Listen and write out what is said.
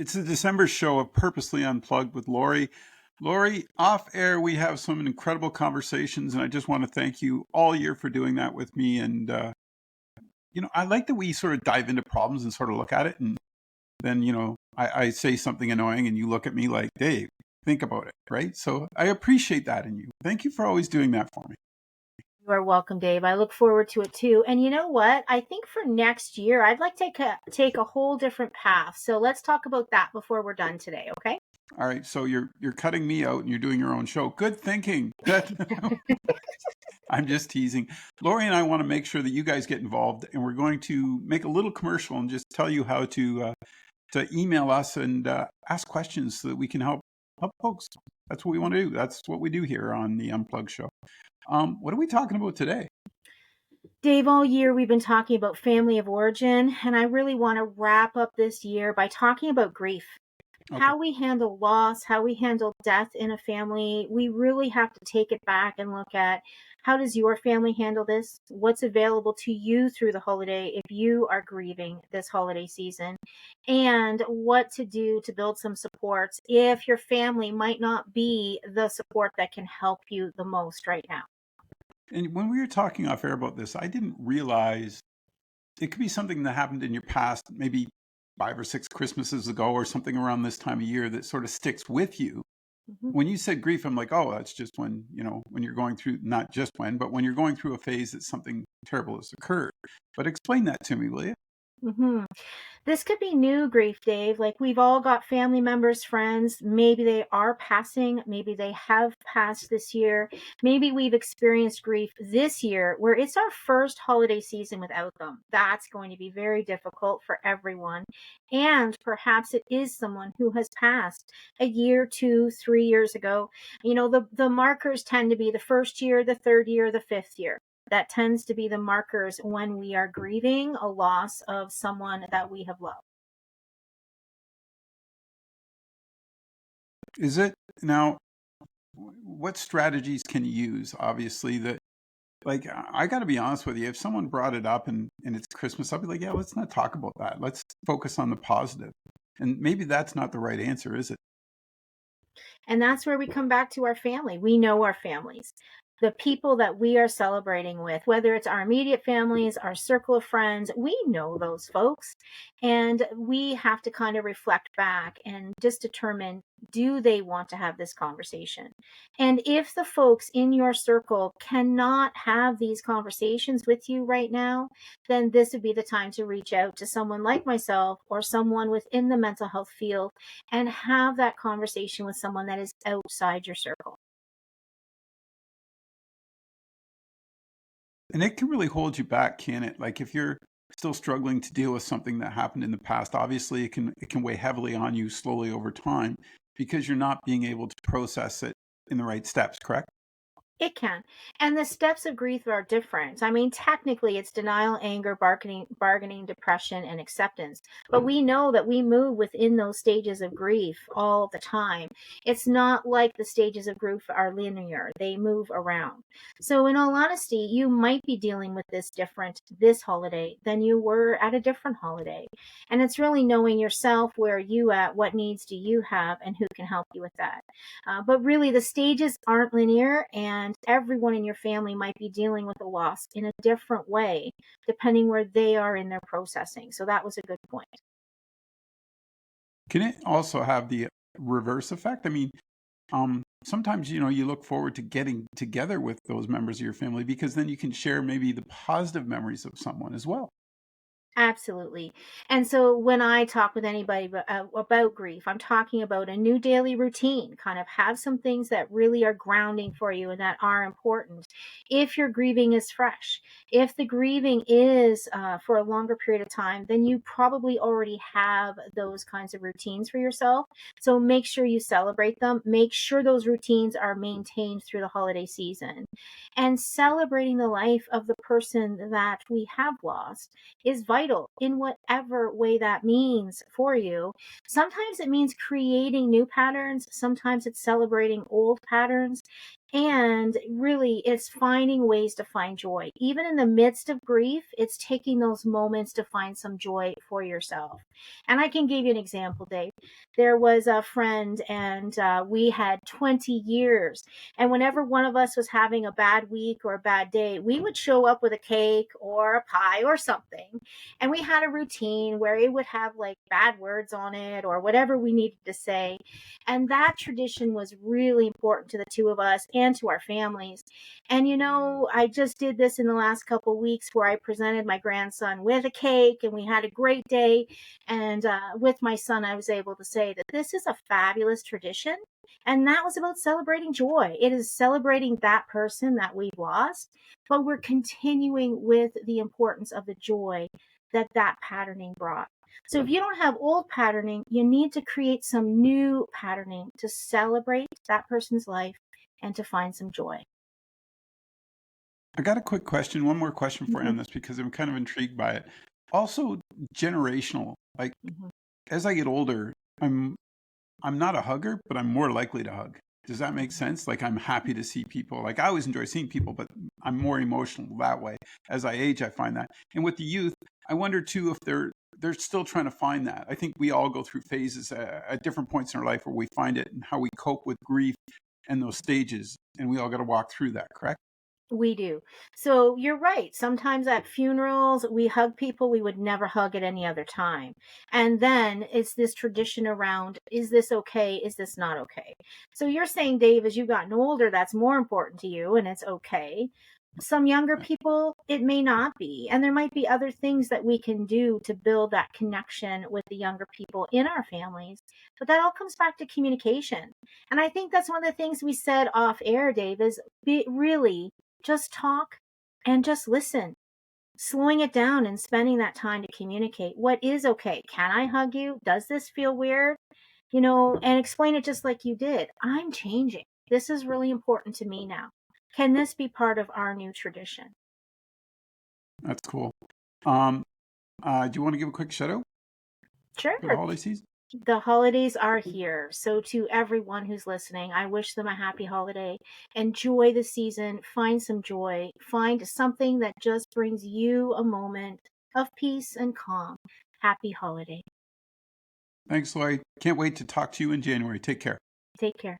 It's the December show of Purposely Unplugged with Lori. Lori, off air, we have some incredible conversations, and I just want to thank you all year for doing that with me. And, I like that we sort of dive into problems and sort of look at it. And then, I say something annoying and you look at me like, Dave, think about it, right? So I appreciate that in you. Thank you for always doing that for me. You are welcome, Dave. I look forward to it too. And you know what? I think for next year, I'd like to take a whole different path. So let's talk about that before we're done today, okay? All right, so you're cutting me out and you're doing your own show. Good thinking. I'm just teasing. Lori and I want to make sure that you guys get involved, and we're going to make a little commercial and just tell you how to email us and ask questions so that we can help folks. That's what we want to do. That's what we do here on the Unplugged show. What are we talking about today? Dave, all year we've been talking about family of origin, and I really want to wrap up this year by talking about grief. Okay. How we handle loss, how we handle death in a family. We really have to take it back and look at how does your family handle this? What's available to you through the holiday if you are grieving this holiday season? And what to do to build some supports if your family might not be the support that can help you the most right now. And when we were talking off air about this, I didn't realize it could be something that happened in your past, maybe 5 or 6 Christmases ago or something around this time of year that sort of sticks with you. Mm-hmm. When you said grief, I'm like, oh, that's just when, when you're going through, not just when, but when you're going through a phase that something terrible has occurred. But explain that to me, will you? Mm-hmm. This could be new grief, Dave. Like we've all got family members, friends. Maybe they are passing. Maybe they have passed this year. Maybe we've experienced grief this year where it's our first holiday season without them. That's going to be very difficult for everyone. And perhaps it is someone who has passed a year, 2, 3 years ago. The markers tend to be the first year, the third year, the fifth year. That tends to be the markers when we are grieving a loss of someone that we have loved. Is it now? What strategies can you use? Obviously, that like I got to be honest with you. If someone brought it up and it's Christmas, I'll be like, yeah, let's not talk about that. Let's focus on the positive. And maybe that's not the right answer, is it? And that's where we come back to our family. We know our families. The people that we are celebrating with, whether it's our immediate families, our circle of friends, we know those folks. And we have to kind of reflect back and just determine, do they want to have this conversation? And if the folks in your circle cannot have these conversations with you right now, then this would be the time to reach out to someone like myself or someone within the mental health field and have that conversation with someone that is outside your circle. And it can really hold you back, can it? Like if you're still struggling to deal with something that happened in the past, obviously it can weigh heavily on you slowly over time because you're not being able to process it in the right steps, correct? It can. And the steps of grief are different. I mean, technically, it's denial, anger, bargaining, depression, and acceptance. But we know that we move within those stages of grief all the time. It's not like the stages of grief are linear, they move around. So, in all honesty, you might be dealing with this different this holiday than you were at a different holiday. And it's really knowing yourself, where are you at, what needs do you have, and who can help you with that. But really, the stages aren't linear, and everyone in your family might be dealing with a loss in a different way, depending where they are in their processing. So that was a good point. Can it also have the reverse effect? I mean, sometimes, you look forward to getting together with those members of your family because then you can share maybe the positive memories of someone as well. Absolutely. And so when I talk with anybody about grief, I'm talking about a new daily routine, kind of have some things that really are grounding for you and that are important. If your grieving is fresh, if the grieving is for a longer period of time, then you probably already have those kinds of routines for yourself. So make sure you celebrate them. Make sure those routines are maintained through the holiday season. And celebrating the life of the person that we have lost is vital in whatever way that means for you. Sometimes it means creating new patterns, sometimes it's celebrating old patterns. And really, it's finding ways to find joy. Even in the midst of grief, it's taking those moments to find some joy for yourself. And I can give you an example, Dave. There was a friend, and we had 20 years. And whenever one of us was having a bad week or a bad day, we would show up with a cake or a pie or something. And we had a routine where it would have like bad words on it or whatever we needed to say. And that tradition was really important to the two of us and to our families. And I just did this in the last couple of weeks where I presented my grandson with a cake and we had a great day. And with my son, I was able to say that this is a fabulous tradition. And that was about celebrating joy. It is celebrating that person that we've lost, but we're continuing with the importance of the joy that patterning brought. So if you don't have old patterning, you need to create some new patterning to celebrate that person's life and to find some joy. I got a quick question, one more question for you Mhm, on this because I'm kind of intrigued by it. Also, generational. Like mhm. as I get older, I'm not a hugger, but I'm more likely to hug. Does that make sense? Like I'm happy to see people. Like I always enjoy seeing people, but I'm more emotional that way. As I age, I find that. And with the youth, I wonder too if they're still trying to find that. I think we all go through phases at different points in our life where we find it and how we cope with grief and those stages, and we all got to walk through that. Correct? We do. So you're right. Sometimes at funerals, we hug people we would never hug at any other time. And then it's this tradition around, is this okay? Is this not okay? So you're saying, Dave, as you've gotten older, that's more important to you and it's okay. Some younger people, it may not be. And there might be other things that we can do to build that connection with the younger people in our families. But that all comes back to communication. And I think that's one of the things we said off air, Dave, is really just talk and just listen, slowing it down and spending that time to communicate what is okay. Can I hug you? Does this feel weird? And explain it just like you did. I'm changing. This is really important to me now. Can this be part of our new tradition? That's cool. Um, do you want to give a quick shout out for the Sure. holiday season? The holidays are here. So, to everyone who's listening, I wish them a happy holiday. Enjoy the season. Find some joy. Find something that just brings you a moment of peace and calm. Happy holiday. Thanks, Lloyd. Can't wait to talk to you in January. Take care. Take care.